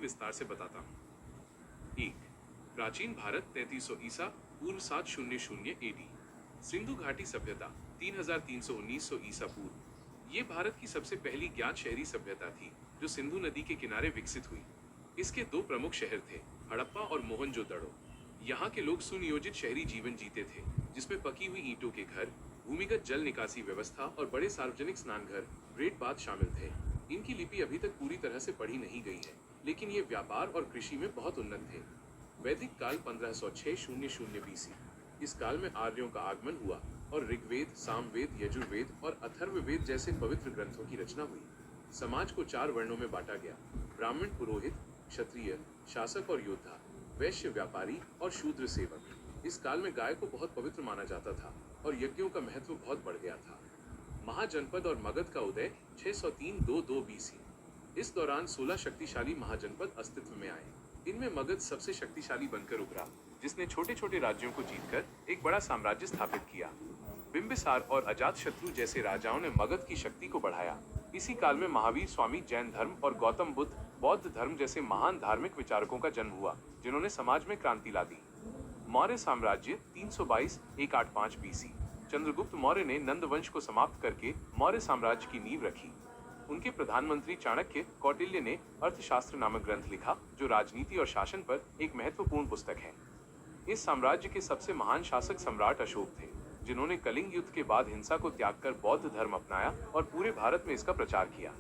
विस्तार से बताता हूँ। एक, प्राचीन भारत 3300 ईसा पूर्व 700 एडी। सिंधु घाटी सभ्यता 3300 ईसा पूर्व। ये भारत की सबसे पहली ज्ञात शहरी सभ्यता थी जो सिंधु नदी के किनारे विकसित हुई। इसके दो प्रमुख शहर थे, हड़प्पा और मोहनजोदड़ो। यहाँ के लोग सुनियोजित शहरी जीवन जीते थे, जिसमें पकी हुई ईंटों के घर, भूमिगत जल निकासी व्यवस्था और बड़े सार्वजनिक स्नान घर, ग्रेट बाथ शामिल थे। इनकी लिपि अभी तक पूरी तरह से पढ़ी नहीं गई है, लेकिन ये व्यापार और कृषि में बहुत उन्नत थे। वैदिक काल 1506 बीसी। इस काल में आर्यों का आगमन हुआ और ऋग्वेद, सामवेद, यजुर्वेद और अथर्ववेद जैसे पवित्र ग्रंथों की रचना हुई। समाज को 4 वर्णों में बांटा गया: ब्राह्मण, पुरोहित, क्षत्रिय, शासक और योद्धा, वैश्य, व्यापारी और शूद्र सेवक। इस काल में गाय को बहुत पवित्र माना जाता था और यज्ञों का महत्व बहुत बढ़ गया था। महाजनपद और मगध का उदय 603-22 बीसी। इस दौरान 16 शक्तिशाली महाजनपद अस्तित्व में आए। इनमें मगध सबसे शक्तिशाली बनकर उभरा, जिसने छोटे छोटे राज्यों को जीतकर एक बड़ा साम्राज्य स्थापित किया। बिंबिसार और अजातशत्रु जैसे राजाओं ने मगध की शक्ति को बढ़ाया। इसी काल में महावीर स्वामी जैन धर्म और गौतम बुद्ध बौद्ध धर्म जैसे महान धार्मिक विचारकों का जन्म हुआ, जिन्होंने समाज में क्रांति ला दी। मौर्य साम्राज्य 322-185 बीसी। चंद्रगुप्त मौर्य ने नंद वंश को समाप्त करके मौर्य साम्राज्य की नींव रखी। उनके प्रधानमंत्री चाणक्य कौटिल्य ने अर्थशास्त्र नामक ग्रंथ लिखा, जो राजनीति और शासन पर एक महत्वपूर्ण पुस्तक है। इस साम्राज्य के सबसे महान शासक सम्राट अशोक थे, जिन्होंने कलिंग युद्ध के बाद हिंसा को त्याग कर बौद्ध धर्म अपनाया और पूरे भारत में इसका प्रचार किया।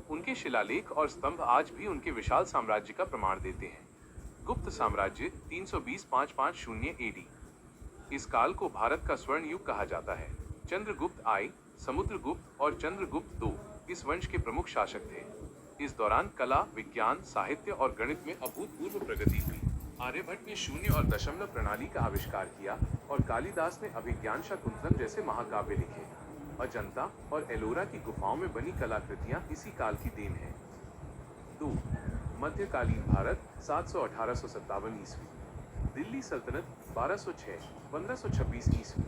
उनके शिलालेख और स्तंभ आज भी उनके विशाल साम्राज्य का प्रमाण देते हैं। गुप्त साम्राज्य 320-550 एडी। इस काल को भारत का स्वर्ण युग कहा जाता है। चंद्रगुप्त I, समुद्रगुप्त और चंद्रगुप्त II इस वंश के प्रमुख शासक थे। इस दौरान कला, विज्ञान, साहित्य और गणित में अभूतपूर्व प्रगति हुई। आर्यभट्ट ने शून्य और दशमलव प्रणाली का आविष्कार किया और कालिदास ने अभिज्ञान शाकुंतलम जैसे महाकाव्य लिखे। अजंता और एलोरा की गुफाओं में बनी कलाकृतियां इसी काल की देन है। 2. मध्यकालीन भारत 700-1857 ईस्वी। दिल्ली सल्तनत 1206-1526 ईस्वी।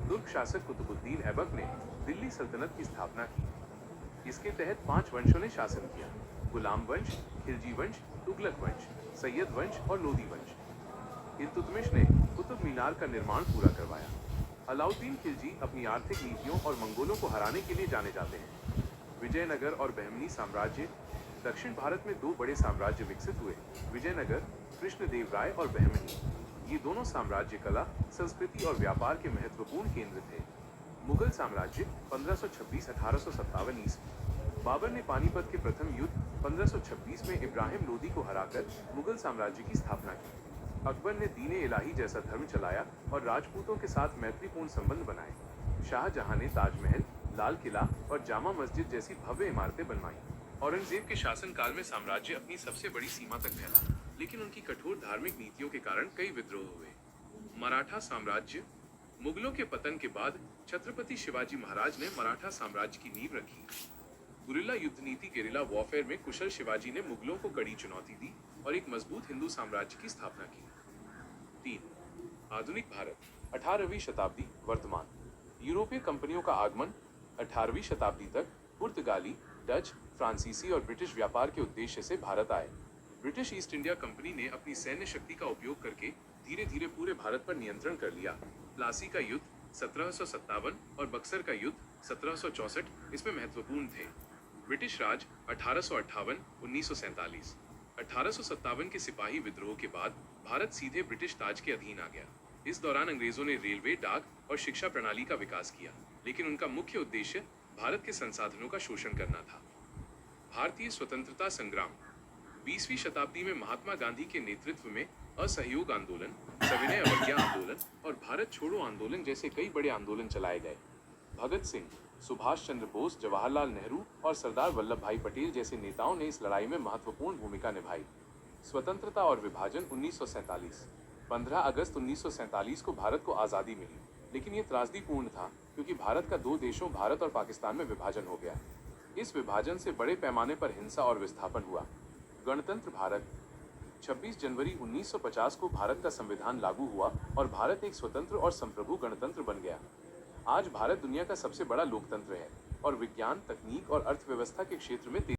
तुर्क शासक कुतुबुद्दीन ऐबक ने दिल्ली सल्तनत की स्थापना की। इसके तहत 5 वंशों ने शासन किया: गुलाम वंश, खिलजी वंश, तुगलक वंश, सैयद वंश और लोदी वंश। इल्तुतमिश ने कुतुब मीनार का निर्माण पूरा करवाया। अलाउद्दीन खिलजी अपनी आर्थिक नीतियों और मंगोलों को हराने के लिए जाने जाते हैं। विजयनगर और बहमनी साम्राज्य। दक्षिण भारत में 2 बड़े साम्राज्य विकसित हुए: विजयनगर, कृष्णदेवराय और बहमनी। ये दोनों साम्राज्य कला, संस्कृति और व्यापार के महत्वपूर्ण केंद्र थे। मुगल साम्राज्य 1526-1857 ईस्वी। बाबर ने पानीपत के प्रथम युद्ध 1526 में इब्राहिम लोदी को हराकर मुगल साम्राज्य की स्थापना की। अकबर ने दीन ए इलाही जैसा धर्म चलाया और राजपूतों के साथ मैत्रीपूर्ण संबंध बनाए। शाहजहां ने ताजमहल, लाल किला और जामा मस्जिद जैसी भव्य इमारतें बनवाई। औरंगजेब के शासनकाल में साम्राज्य अपनी सबसे बड़ी सीमा तक फैला, लेकिन उनकी कठोर धार्मिक नीतियों के कारण कई विद्रोह हुए। मराठा साम्राज्य। मुगलों के पतन के बाद छत्रपति शिवाजी महाराज ने मराठा साम्राज्य की नींव रखी। गुरिल्ला युद्ध नीति गेरिला वॉरफेयर में कुशल शिवाजी ने मुगलों को कड़ी चुनौती दी और एक मजबूत हिंदू साम्राज्य की स्थापना की। 3. आधुनिक भारत 18वीं शताब्दी वर्तमान। यूरोपीय कंपनियों का आगमन। 18वीं शताब्दी तक पुर्तगाली, डच, फ्रांसीसी और ब्रिटिश व्यापार के उद्देश्य से भारत आए। ब्रिटिश ईस्ट इंडिया कंपनी ने अपनी सैन्य शक्ति का उपयोग करके धीरे धीरे पूरे भारत पर नियंत्रण कर लिया। प्लासी का युद्ध 1757 और बक्सर का युद्ध 1764 इसमें महत्वपूर्ण थे। ब्रिटिश राज 1858-1947। 1857 के सिपाही विद्रोह के बाद भारत सीधे ब्रिटिश ताज के अधीन आ गया। इस दौरान अंग्रेजों ने रेलवे, डाक और शिक्षा प्रणाली का विकास किया, लेकिन उनका मुख्य उद्देश्य भारत के संसाधनों का शोषण करना था। भारतीय स्वतंत्रता संग्राम। 20वीं शताब्दी में महात्मा गांधी के नेतृत्व में असहयोग आंदोलन, सविनय अवज्ञा आंदोलन और भारत छोड़ो आंदोलन जैसे कई बड़े आंदोलन चलाए गए। भगत सिंह, सुभाष चंद्र बोस, जवाहरलाल नेहरू और सरदार वल्लभ भाई पटेल जैसे नेताओं ने इस लड़ाई में महत्वपूर्ण भूमिका निभाई। स्वतंत्रता और विभाजन 1947। 15 अगस्त 1947 को भारत को आज़ादी मिली, लेकिन ये त्रासदीपूर्ण था क्योंकि भारत का 2 देशों भारत और पाकिस्तान में विभाजन हो गया। इस विभाजन से बड़े पैमाने पर हिंसा और विस्थापन हुआ। गणतंत्र भारत। 26 जनवरी 1950 को भारत का संविधान लागू हुआ और भारत एक स्वतंत्र और संप्रभु गणतंत्र बन गया। आज भारत दुनिया का सबसे बड़ा लोकतंत्र है और विज्ञान, तकनीक और अर्थव्यवस्था के क्षेत्र में